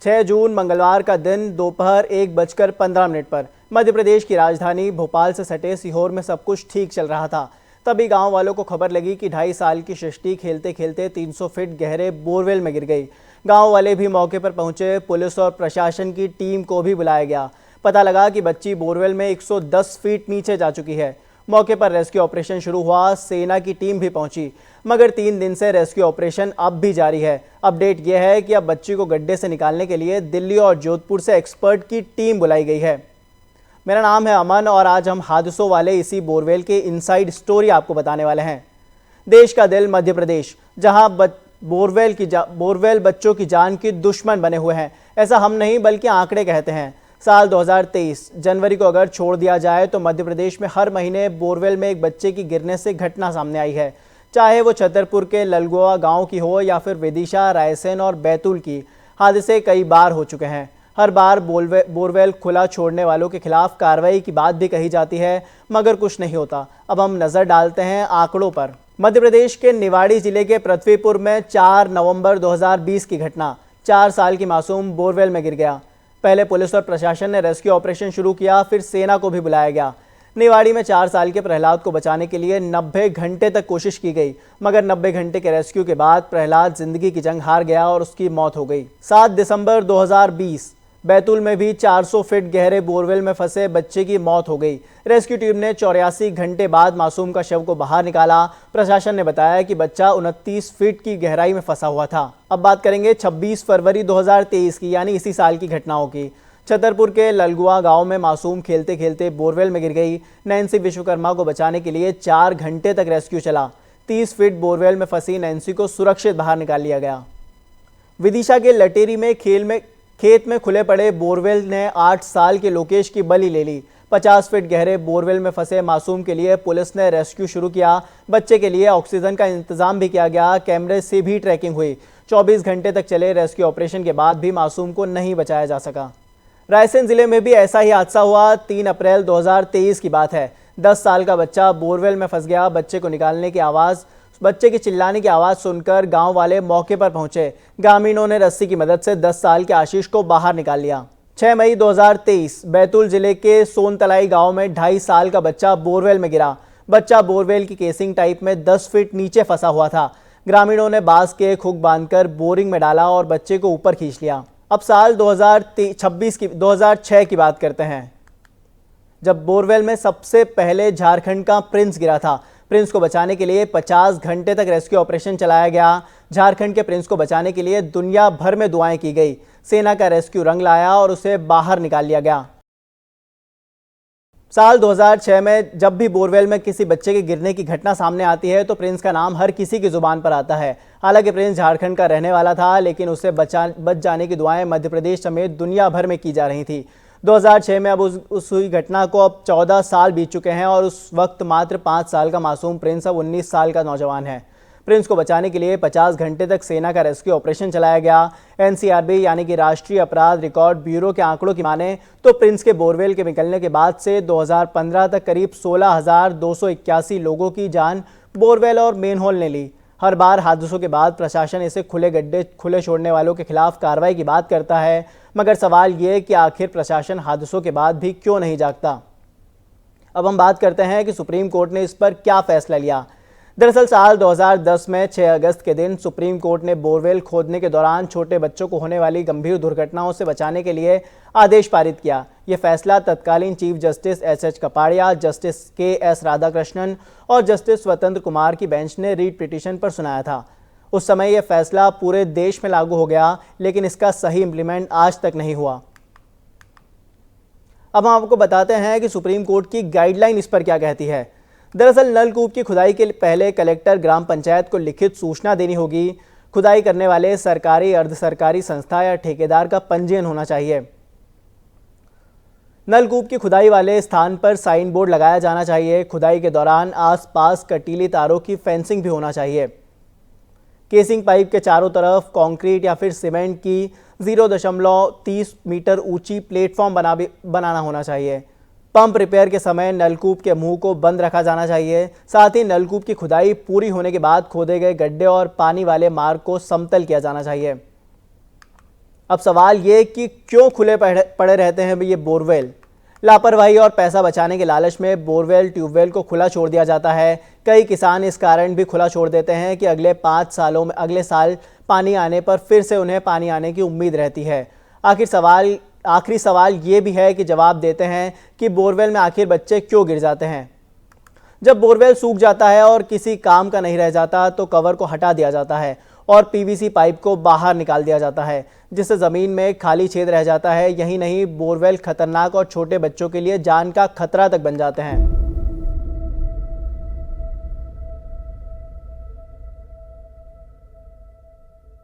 6 जून मंगलवार का दिन दोपहर 1:15 पर मध्य प्रदेश की राजधानी भोपाल से सटे सीहोर में सब कुछ ठीक चल रहा था। तभी गांव वालों को खबर लगी कि 2.5 साल की सृष्टि खेलते खेलते 300 फीट गहरे बोरवेल में गिर गई। गांव वाले भी मौके पर पहुंचे। पुलिस और प्रशासन की टीम को भी बुलाया गया। पता लगा कि बच्ची बोरवेल में 110 फीट नीचे जा चुकी है। मौके पर रेस्क्यू ऑपरेशन शुरू हुआ। सेना की टीम भी पहुंची, मगर 3 दिन से रेस्क्यू ऑपरेशन अब भी जारी है। अपडेट यह है कि अब बच्ची को गड्ढे से निकालने के लिए दिल्ली और जोधपुर से एक्सपर्ट की टीम बुलाई गई है। मेरा नाम है अमन और आज हम हादसों वाले इसी बोरवेल के इनसाइड स्टोरी आपको बताने वाले हैं। देश का दिल मध्य प्रदेश, जहां बोरवेल बच्चों की जान की दुश्मन बने हुए हैं। ऐसा हम नहीं बल्कि आंकड़े कहते हैं। साल 2023 जनवरी को अगर छोड़ दिया जाए तो मध्य प्रदेश में हर महीने बोरवेल में एक बच्चे की गिरने से घटना सामने आई है। चाहे वो छतरपुर के ललगोवा गांव की हो या फिर विदिशा, रायसेन और बैतूल की। हादसे कई बार हो चुके हैं। हर बार बोरवेल खुला छोड़ने वालों के खिलाफ कार्रवाई की बात भी कही जाती है, मगर कुछ नहीं होता। अब हम नजर डालते हैं आंकड़ों पर। मध्य प्रदेश के निवाड़ी जिले के पृथ्वीपुर में 4 नवंबर 2020 की घटना। 4 साल की मासूम बोरवेल में गिर गया। पहले पुलिस और प्रशासन ने रेस्क्यू ऑपरेशन शुरू किया, फिर सेना को भी बुलाया गया। निवाड़ी में 4 साल के प्रहलाद को बचाने के लिए 90 घंटे तक कोशिश की गई, मगर 90 घंटे के रेस्क्यू के बाद प्रहलाद जिंदगी की जंग हार गया और उसकी मौत हो गई। 7 दिसंबर 2020 बैतूल में भी 400 फीट गहरे बोरवेल में फंसे बच्चे की मौत हो गई। रेस्क्यू टीम ने 84 घंटे बाद मासूम का शव को बाहर निकाला। प्रशासन ने बताया कि बच्चा 29 फीट की गहराई में फंसा हुआ था। अब बात करेंगे 26 फरवरी 2023 की, यानी इसी साल की घटनाओं की। छतरपुर के ललगुआ गांव में मासूम खेलते खेलते बोरवेल में गिर गई। नैन्सी विश्वकर्मा को बचाने के लिए 4 घंटे तक रेस्क्यू चला। 30 फीट बोरवेल में फंसी नैन्सी को सुरक्षित बाहर निकाल लिया गया। विदिशा के लटेरी में खेत में खुले पड़े बोरवेल ने 8 साल के लोकेश की बलि ले ली। 50 फीट गहरे बोरवेल में फंसे मासूम के लिए पुलिस ने रेस्क्यू शुरू किया। बच्चे के लिए ऑक्सीजन का इंतजाम भी किया गया। कैमरे से भी ट्रैकिंग हुई। 24 घंटे तक चले रेस्क्यू ऑपरेशन के बाद भी मासूम को नहीं बचाया जा सका। रायसेन जिले में भी ऐसा ही हादसा हुआ। 3 अप्रैल 2023 की बात है। 10 साल का बच्चा बोरवेल में फंस गया। बच्चे की चिल्लाने की आवाज सुनकर गांव वाले मौके पर पहुंचे। ग्रामीणों ने रस्सी की मदद से 10 साल के आशीष को बाहर निकाल लिया। 6 मई 2023 बैतूल जिले के सोनतलाई गांव में 2.5 साल का बच्चा बोरवेल में गिरा। बच्चा बोरवेल की केसिंग टाइप में 10 फीट नीचे फंसा हुआ था। ग्रामीणों ने बांस के हुक बांधकर बोरिंग में डाला और बच्चे को ऊपर खींच लिया। अब साल 2006 की बात करते हैं, जब बोरवेल में सबसे पहले झारखंड का प्रिंस गिरा था। प्रिंस को बचाने के लिए 50 घंटे तक रेस्क्यू ऑपरेशन चलाया गया। झारखंड के प्रिंस को बचाने के लिए दुनिया भर में दुआएं की गई। सेना का रेस्क्यू रंग लाया और उसे बाहर निकाल लिया गया। साल 2006 में जब भी बोरवेल में किसी बच्चे के गिरने की घटना सामने आती है तो प्रिंस का नाम हर किसी की जुबान पर आता है। हालांकि प्रिंस झारखंड का रहने वाला था, लेकिन उसे बच जाने की दुआएं मध्य प्रदेश समेत दुनिया भर में की जा रही थी। 2006 में अब उस हुई घटना को अब 14 साल बीत चुके हैं और उस वक्त मात्र 5 साल का मासूम प्रिंस अब 19 साल का नौजवान है। प्रिंस को बचाने के लिए 50 घंटे तक सेना का रेस्क्यू ऑपरेशन चलाया गया। एनसीआरबी यानी कि राष्ट्रीय अपराध रिकॉर्ड ब्यूरो के आंकड़ों की माने तो प्रिंस के बोरवेल के निकलने के बाद से 2015 तक करीब 16,281 लोगों की जान बोरवेल और मेनहोल ने ली। हर बार हादसों के बाद प्रशासन इसे खुले गड्ढे खुले छोड़ने वालों के खिलाफ कार्रवाई की बात करता है, मगर सवाल ये कि आखिर प्रशासन हादसों के बाद भी क्यों नहीं जागता। अब हम बात करते हैं कि सुप्रीम कोर्ट ने इस पर क्या फैसला लिया। दरअसल साल 2010 में 6 अगस्त के दिन सुप्रीम कोर्ट ने बोरवेल खोदने के दौरान छोटे बच्चों को होने वाली गंभीर दुर्घटनाओं से बचाने के लिए आदेश पारित किया। यह फैसला तत्कालीन chief justice S H. Kapadia, justice K S. Radhakrishnan और जस्टिस स्वतंत्र कुमार की बेंच ने रीट पिटीशन पर सुनाया था। उस समय यह फैसला पूरे देश में लागू हो गया, लेकिन इसका सही इंप्लीमेंट आज तक नहीं हुआ। अब हम आपको बताते हैं कि सुप्रीम कोर्ट की गाइडलाइन इस पर क्या कहती है। दरअसल नलकूप की खुदाई के पहले कलेक्टर ग्राम पंचायत को लिखित सूचना देनी होगी। खुदाई करने वाले सरकारी, अर्ध सरकारी संस्था या ठेकेदार का पंजीयन होना चाहिए। नलकूप की खुदाई वाले स्थान पर साइन बोर्ड लगाया जाना चाहिए। खुदाई के दौरान आसपास कटीली तारों की फेंसिंग भी होना चाहिए। केसिंग पाइप के चारों तरफ कंक्रीट या फिर सीमेंट की 0.30 मीटर ऊंची प्लेटफॉर्म बनाना होना चाहिए। पंप रिपेयर के समय नलकूप के मुंह को बंद रखा जाना चाहिए। साथ ही नलकूप की खुदाई पूरी होने के बाद खोदे गए गड्ढे और पानी वाले मार्ग को समतल किया जाना चाहिए। अब सवाल ये कि क्यों खुले पड़े रहते हैं ये बोरवेल। लापरवाही और पैसा बचाने के लालच में बोरवेल ट्यूबवेल को खुला छोड़ दिया जाता है। कई किसान इस कारण भी खुला छोड़ देते हैं कि अगले 5 सालों में अगले साल पानी आने पर फिर से उन्हें पानी आने की उम्मीद रहती है। आखिरी सवाल ये भी है कि जवाब देते हैं कि बोरवेल में आखिर बच्चे क्यों गिर जाते हैं। जब बोरवेल सूख जाता है और किसी काम का नहीं रह जाता तो कवर को हटा दिया जाता है और पीवीसी पाइप को बाहर निकाल दिया जाता है, जिससे ज़मीन में खाली छेद रह जाता है। यही नहीं, बोरवेल खतरनाक और छोटे बच्चों के लिए जान का खतरा तक बन जाते हैं।